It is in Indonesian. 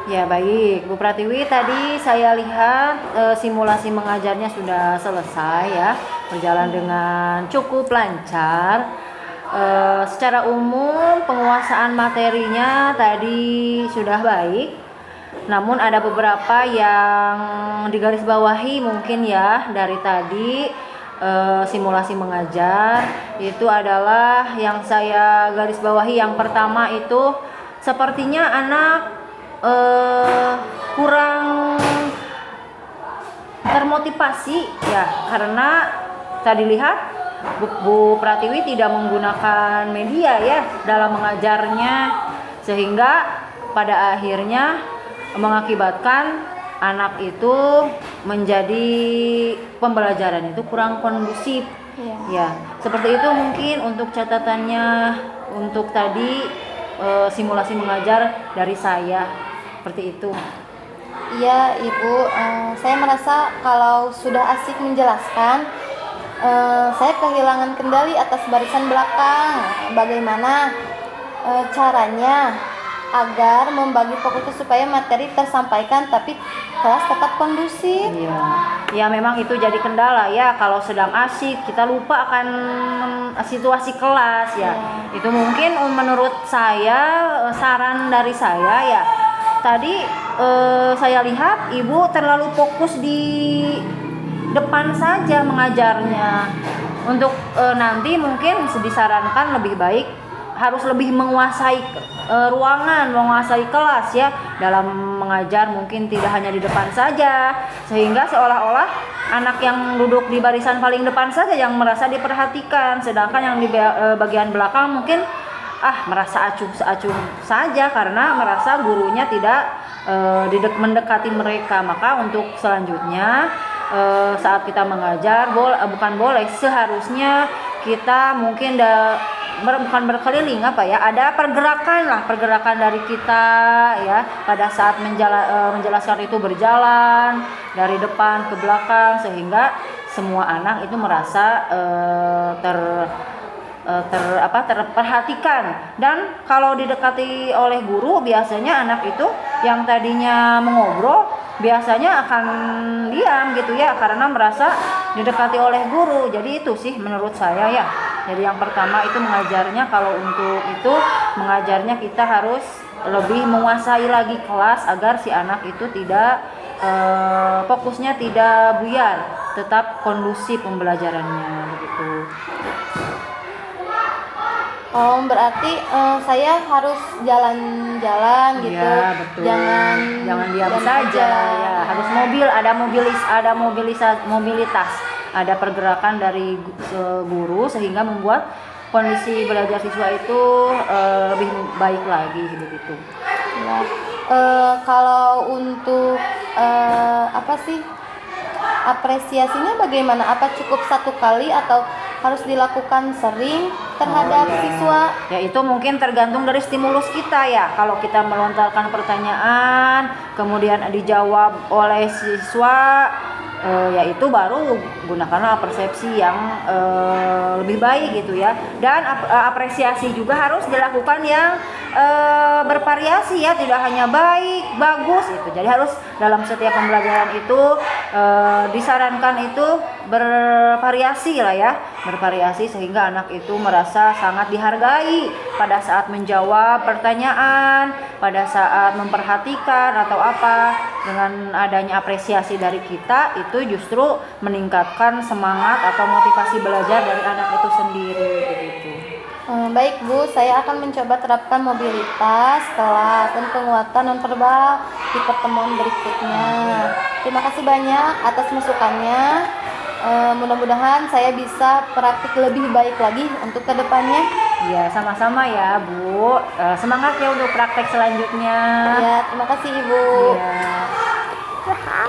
Ya baik, Bu Pratiwi, tadi saya lihat simulasi mengajarnya sudah selesai ya, berjalan dengan cukup lancar. Secara umum penguasaan materinya tadi sudah baik, namun ada beberapa yang digarisbawahi mungkin ya dari tadi simulasi mengajar. Itu adalah yang saya garisbawahi. Yang pertama itu sepertinya anak kurang termotivasi ya, karena tadi lihat Bu Pratiwi tidak menggunakan media ya dalam mengajarnya, sehingga pada akhirnya mengakibatkan anak itu menjadi pembelajaran itu kurang kondusif. Ya, seperti itu mungkin untuk catatannya untuk tadi simulasi mengajar dari saya, seperti itu. Iya Ibu, saya merasa kalau sudah asik menjelaskan, saya kehilangan kendali atas barisan belakang. Bagaimana caranya agar membagi fokus supaya materi tersampaikan tapi kelas tetap kondusif? Iya, ya memang itu jadi kendala ya, kalau sedang asik kita lupa akan situasi kelas ya. Itu mungkin menurut saya, saran dari saya ya. Tadi saya lihat Ibu terlalu fokus di depan saja mengajarnya. Untuk nanti mungkin disarankan lebih baik harus lebih menguasai ruangan, menguasai kelas ya dalam mengajar, mungkin tidak hanya di depan saja, sehingga seolah-olah anak yang duduk di barisan paling depan saja yang merasa diperhatikan, sedangkan yang di bagian belakang mungkin merasa acuh saja karena merasa gurunya tidak mendekati mereka. Maka untuk selanjutnya saat kita mengajar seharusnya kita mungkin bukan berkeliling ada pergerakan dari kita ya pada saat menjelaskan itu, berjalan dari depan ke belakang sehingga semua anak itu merasa terperhatikan. Dan kalau didekati oleh guru, biasanya anak itu yang tadinya mengobrol biasanya akan diam gitu ya, karena merasa didekati oleh guru. Jadi itu sih menurut saya ya. Jadi yang pertama itu mengajarnya, kalau untuk itu mengajarnya kita harus lebih menguasai lagi kelas agar si anak itu tidak fokusnya tidak buyar, tetap kondusif pembelajarannya begitu. Oh, berarti saya harus jalan-jalan gitu. Ya, betul. Jangan diam saja ya. Harus ada mobilitas, ada pergerakan dari guru sehingga membuat kondisi belajar siswa itu lebih baik lagi begitu. Ya. Kalau untuk apresiasinya bagaimana? Apa cukup satu kali atau harus dilakukan sering terhadap siswa? Ya itu mungkin tergantung dari stimulus kita ya. Kalau kita melontarkan pertanyaan kemudian dijawab oleh siswa, ya itu baru gunakanlah persepsi yang lebih baik gitu ya. Dan apresiasi juga harus dilakukan yang bervariasi ya, tidak hanya baik, bagus itu. Jadi harus dalam setiap pembelajaran itu disarankan itu bervariasi lah ya, bervariasi sehingga anak itu merasa sangat dihargai pada saat menjawab pertanyaan, pada saat memperhatikan atau apa. Dengan adanya apresiasi dari kita itu justru meningkatkan semangat atau motivasi belajar dari anak itu sendiri begitu. Baik Bu, saya akan mencoba terapkan mobilitas kelas dan penguatan nonverbal di pertemuan berikutnya. Terima kasih banyak atas masukannya. Mudah-mudahan saya bisa praktik lebih baik lagi untuk kedepannya. Ya, sama-sama ya Bu. Semangat ya untuk praktek selanjutnya. Ya, terima kasih Ibu. Ya.